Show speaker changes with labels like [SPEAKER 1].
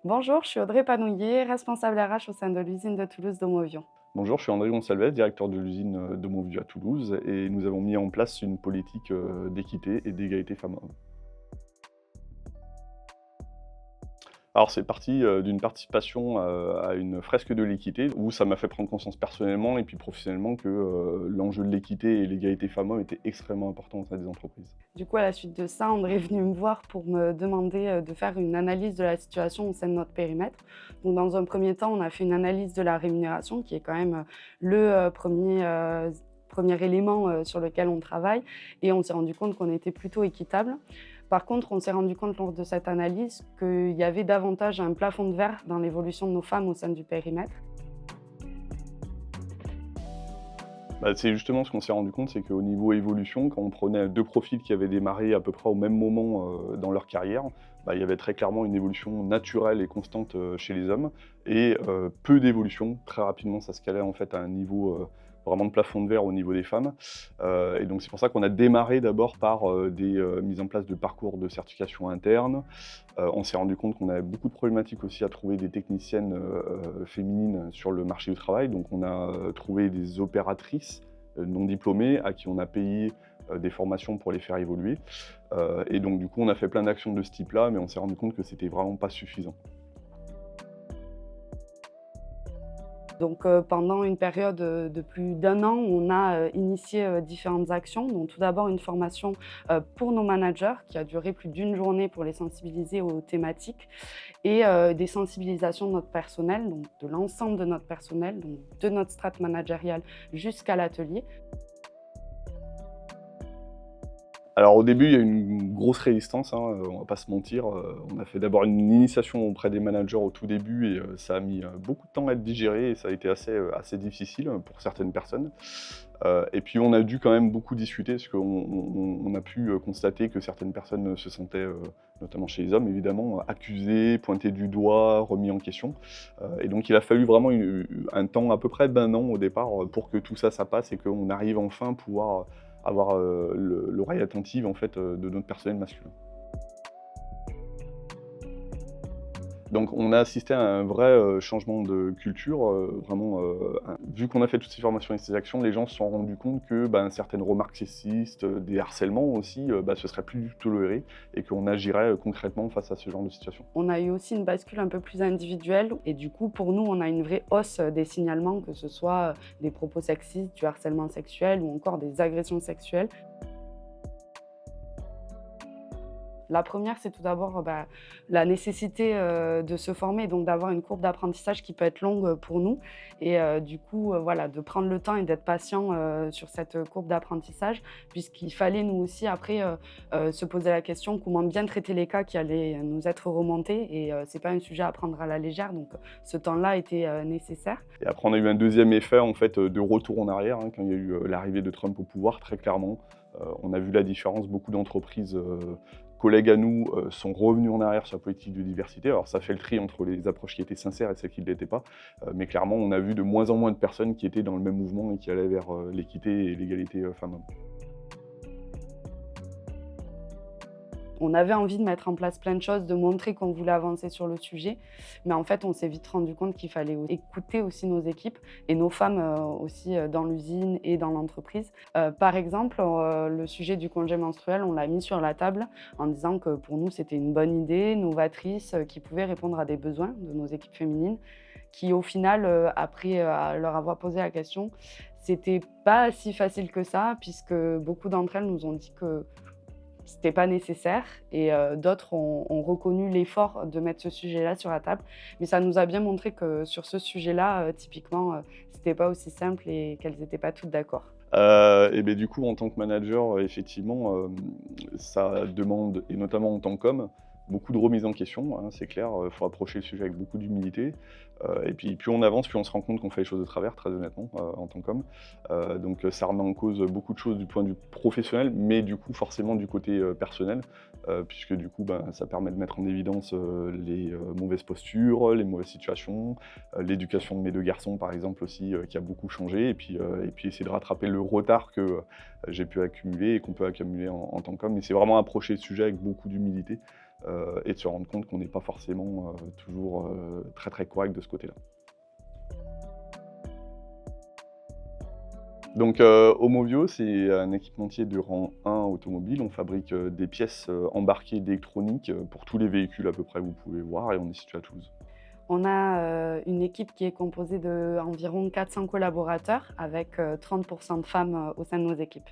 [SPEAKER 1] Bonjour, je suis Audrey Panouillet, responsable RH au sein de l'usine de Toulouse d'Homovion.
[SPEAKER 2] Bonjour, je suis André Gonçalves, directeur de l'usine de Montvieux à Toulouse et nous avons mis en place une politique d'équité et d'égalité femmes-hommes. Alors c'est parti d'une participation à une fresque de l'équité où ça m'a fait prendre conscience personnellement et puis professionnellement que l'enjeu de l'équité et l'égalité femmes-hommes était extrêmement important au sein des entreprises.
[SPEAKER 1] Du coup, à la suite de ça, André est venu me voir pour me demander de faire une analyse de la situation au sein de notre périmètre. Donc, dans un premier temps, on a fait une analyse de la rémunération, qui est quand même premier élément sur lequel on travaille, et on s'est rendu compte qu'on était plutôt équitable. Par contre, on s'est rendu compte lors de cette analyse qu'il y avait davantage un plafond de verre dans l'évolution de nos femmes au sein du périmètre.
[SPEAKER 2] C'est justement ce qu'on s'est rendu compte, c'est qu'au niveau évolution, quand on prenait deux profils qui avaient démarré à peu près au même moment dans leur carrière, il y avait très clairement une évolution naturelle et constante chez les hommes et peu d'évolution. Très rapidement, ça se calait en fait à un niveau vraiment de plafond de verre au niveau des femmes. Et donc c'est pour ça qu'on a démarré d'abord par des mises en place de parcours de certification interne. On s'est rendu compte qu'on avait beaucoup de problématiques aussi à trouver des techniciennes féminines sur le marché du travail. Donc on a trouvé des opératrices non diplômées à qui on a payé des formations pour les faire évoluer. Et donc du coup on a fait plein d'actions de ce type-là, mais on s'est rendu compte que c'était vraiment pas suffisant.
[SPEAKER 1] Donc pendant une période de plus d'un an, on a initié différentes actions. Donc tout d'abord une formation pour nos managers qui a duré plus d'une journée pour les sensibiliser aux thématiques et des sensibilisations de notre personnel, donc de l'ensemble de notre personnel, donc de notre strate managériale jusqu'à l'atelier.
[SPEAKER 2] Alors au début, il y a eu une grosse résistance, hein, on va pas se mentir. On a fait d'abord une initiation auprès des managers au tout début et ça a mis beaucoup de temps à être digéré et ça a été assez difficile pour certaines personnes. Et puis on a dû quand même beaucoup discuter parce qu'on a pu constater que certaines personnes se sentaient, notamment chez les hommes évidemment, accusées, pointées du doigt, remis en question. Et donc il a fallu vraiment un temps à peu près d'1 an au départ, pour que tout ça, ça passe et qu'on arrive enfin à pouvoir avoir l'oreille attentive en fait, de notre personnel masculin. Donc on a assisté à un vrai changement de culture, vraiment, vu qu'on a fait toutes ces formations et ces actions, les gens se sont rendus compte que, certaines remarques sexistes, des harcèlements aussi, ce serait plus du tout toléré et qu'on agirait concrètement face à ce genre de situation.
[SPEAKER 1] On a eu aussi une bascule un peu plus individuelle et du coup, pour nous, on a une vraie hausse des signalements, que ce soit des propos sexistes, du harcèlement sexuel ou encore des agressions sexuelles. La première, c'est tout d'abord la nécessité de se former, donc d'avoir une courbe d'apprentissage qui peut être longue pour nous. Et du coup, voilà, de prendre le temps et d'être patient sur cette courbe d'apprentissage, puisqu'il fallait nous aussi après se poser la question comment bien traiter les cas qui allaient nous être remontés. Et c'est pas un sujet à prendre à la légère, donc ce temps-là était nécessaire.
[SPEAKER 2] Et après on a eu un deuxième effet en fait, de retour en arrière, hein, quand il y a eu l'arrivée de Trump au pouvoir, très clairement. On a vu la différence, beaucoup d'entreprises, collègues à nous, sont revenus en arrière sur la politique de diversité. Alors ça fait le tri entre les approches qui étaient sincères et celles qui ne l'étaient pas, mais clairement on a vu de moins en moins de personnes qui étaient dans le même mouvement et qui allaient vers, l'équité et l'égalité, femmes-hommes.
[SPEAKER 1] On avait envie de mettre en place plein de choses, de montrer qu'on voulait avancer sur le sujet, mais en fait, on s'est vite rendu compte qu'il fallait écouter aussi nos équipes et nos femmes aussi dans l'usine et dans l'entreprise. Par exemple, le sujet du congé menstruel, on l'a mis sur la table en disant que pour nous, c'était une bonne idée, novatrice, qui pouvait répondre à des besoins de nos équipes féminines, qui au final, après leur avoir posé la question, c'était pas si facile que ça, puisque beaucoup d'entre elles nous ont dit que c'était pas nécessaire et d'autres ont reconnu l'effort de mettre ce sujet-là sur la table. Mais ça nous a bien montré que sur ce sujet-là, typiquement, c'était pas aussi simple et qu'elles étaient pas toutes d'accord.
[SPEAKER 2] Et beh, du coup, en tant que manager, effectivement, ça demande et notamment en tant qu'homme, beaucoup de remise en question, hein, c'est clair, faut approcher le sujet avec beaucoup d'humilité, et puis plus on avance, plus on se rend compte qu'on fait les choses de travers, très honnêtement, en tant qu'homme. Donc ça remet en cause beaucoup de choses du point de vue professionnel, mais du coup, forcément du côté, personnel, puisque du coup, ça permet de mettre en évidence, les, mauvaises postures, les mauvaises situations, l'éducation de mes 2 garçons, par exemple, aussi, qui a beaucoup changé et puis essayer de rattraper le retard que, j'ai pu accumuler et qu'on peut accumuler en tant qu'homme. Mais c'est vraiment approcher le sujet avec beaucoup d'humilité, et de se rendre compte qu'on n'est pas forcément toujours très très correct de ce côté-là. Donc Homovio, c'est un équipementier de rang 1 automobile. On fabrique des pièces embarquées d'électronique pour tous les véhicules à peu près que vous pouvez voir, et on est situé à Toulouse.
[SPEAKER 1] On a une équipe qui est composée d'environ 400 collaborateurs avec 30% de femmes au sein de nos équipes.